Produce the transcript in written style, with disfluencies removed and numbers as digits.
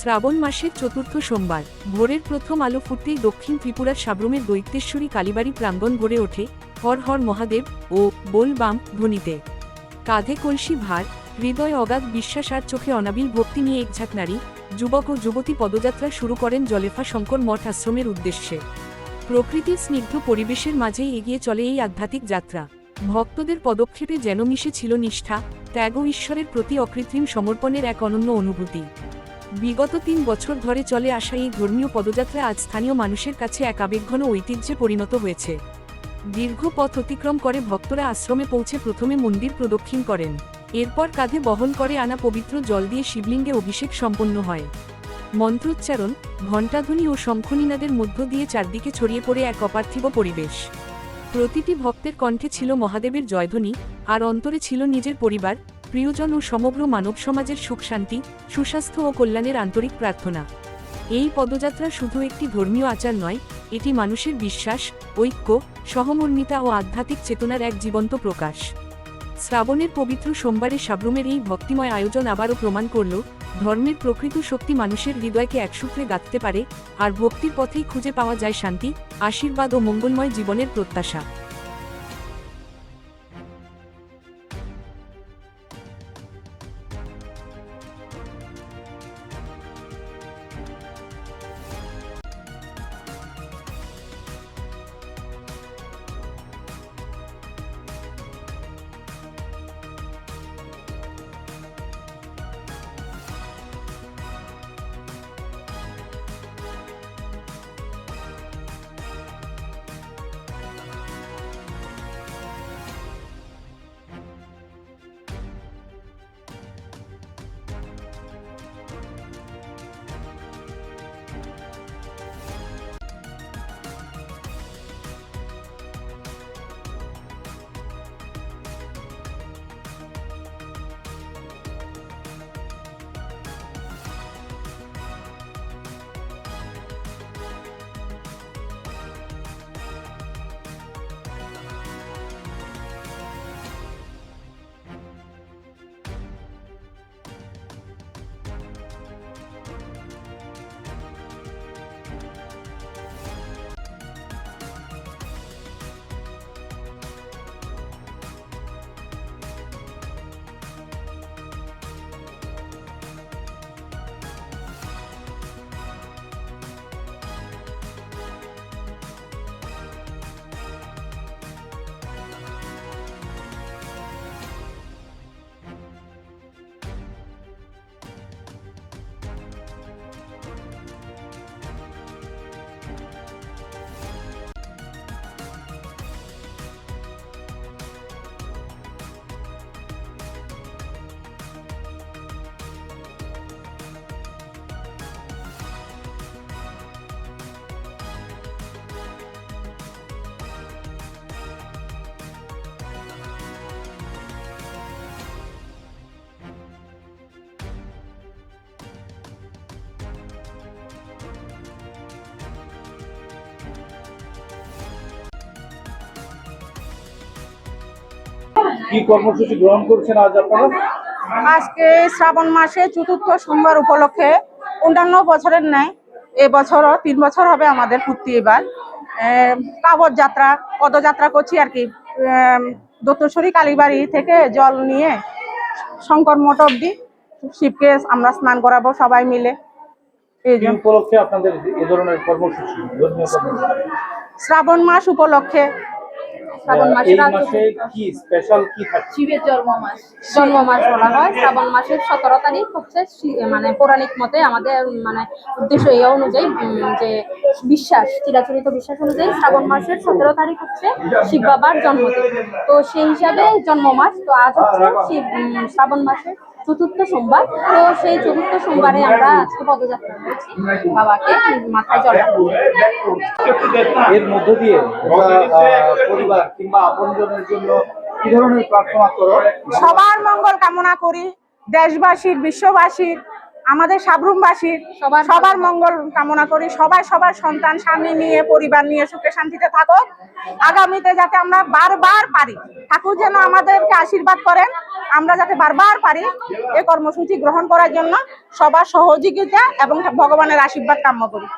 শ্রাবণ মাসের চতুর্থ সোমবার ভোরের প্রথম আলো ফুটতেই দক্ষিণ ত্রিপুরার সাব্রুমের দৈত্যেশ্বরী কালীবাড়ি প্রাঙ্গণ ভরে ওঠে হর হর মহাদেব ও বোল বাম ধ্বনিতে। কাঁধে কলসি ভার, হৃদয় অগাধ বিশ্বাস আর চোখে অনাবিল ভক্তি নিয়ে একঝাঁক নারী, যুবক ও যুবতী পদযাত্রা শুরু করেন জলেফা শঙ্কর মঠ আশ্রমের উদ্দেশ্যে। প্রকৃতির স্নিগ্ধ পরিবেশের মাঝেই এগিয়ে চলে এই আধ্যাত্মিক যাত্রা। ভক্তদের পদক্ষেপে যেন মিশে ছিল নিষ্ঠা, ত্যাগ ও ঈশ্বরের প্রতি অকৃত্রিম সমর্পণের এক অনন্য অনুভূতি। বিগত ৩ বছর ধরে চলে আসা এই ধর্মীয় পদযাত্রা আজ স্থানীয় মানুষের কাছে এক আবেগঘন ঐতিহ্যে পরিণত হয়েছে। দীর্ঘ পথ অতিক্রম করে ভক্তরা আশ্রমে পৌঁছে প্রথমে মন্দির প্রদক্ষিণ করেন, এরপর কাঁধে বহন করে আনা পবিত্র জল দিয়ে শিবলিঙ্গে অভিষেক সম্পন্ন হয়। মন্ত্রোচ্চারণ, ঘণ্টাধ্বনি ও শঙ্খনিনাদের মধ্য দিয়ে চারদিকে ছড়িয়ে পড়ে এক অপার্থিব পরিবেশ। প্রতিটি ভক্তের কণ্ঠে ছিল মহাদেবের জয়ধ্বনি, আর অন্তরে ছিল নিজের পরিবার, প্রিয়জন ও সমগ্র মানব সমাজের সুখ শান্তি, সুস্বাস্থ্য ও কল্যাণের আন্তরিক প্রার্থনা। এই পদযাত্রা শুধু একটি ধর্মীয় আচার নয়, এটি মানুষের বিশ্বাস, ঐক্য, সহমর্মিতা ও আধ্যাত্মিক চেতনার এক জীবন্ত প্রকাশ। শ্রাবণের পবিত্র সোমবারে সাব্রুমের এই ভক্তিময় আয়োজন আবারও প্রমাণ করল, ধর্মের প্রকৃত শক্তি মানুষের হৃদয়কে একসূত্রে গাঁথতে পারে, আর ভক্তির পথেই খুঁজে পাওয়া যায় শান্তি, আশীর্বাদ ও মঙ্গলময় জীবনের প্রত্যাশা। কি কর্মসূচি গ্রহণ করছেন আজ আপনারা? আজকে শ্রাবণ মাসে চতুর্থ সোমবার উপলক্ষে অন্যান্য বছরের ন্যায় এবছরও ৩ বছর হবে আমাদের পূর্তি। এবার কাবর যাত্রা, পদযাত্রা করছি আর কি। দত্তেশ্বরী কালীবাড়ি থেকে জল নিয়ে শঙ্কর মঠ অব্দি শিবকে আমরা স্নান করাবো সবাই মিলে। এই উপলক্ষে আপনাদের এই ধরনের কর্মসূচি, ধর্মীয় কর্মসূচি শ্রাবণ মাস উপলক্ষে। শ্রাবণ মাসে কি স্পেশাল কি থাকছে? শিবের জন্ম মাস বলা হয়। শ্রাবণ মাসের 17 তারিখ হচ্ছে মানে পৌরাণিক মতে আমাদের মানে উদ্দেশ্য এই অনুযায়ী যে বিশ্বাস, চিরাচরিত বিশ্বাস অনুযায়ী শ্রাবণ মাসের 17 তারিখ হচ্ছে শিব বাবার জন্মদিন। তো সেই হিসাবে জন্ম মাস। তো আজ হচ্ছে শ্রাবণ মাসের চতুর্থ সোমবার। তো সেই চতুর্থ সোমবারে আমরা আজকে পদযাত্রা করেছি বাবাকে মাথায় জল। এর মধ্য দিয়ে পরিবার কিংবা আপনজনের জন্য কি ধরনের প্রার্থনা করো? সবার মঙ্গল কামনা করি, দেশবাসীর, বিশ্ববাসীর আমাদের সাবরুমবাসীর সবার মঙ্গল কামনা করি। সবাই সবার সন্তান স্বামী নিয়ে পরিবার নিয়ে সুখে শান্তিতে থাকুক। আগামীতে যাতে আমরা বারবার পারি, ঠাকুর যেন আমাদেরকে আশীর্বাদ করেন, আমরা যাতে বারবার পারি এই কর্মসূচি গ্রহণ করার জন্য সবার সহযোগিতা এবং ভগবানের আশীর্বাদ কাম্য করি।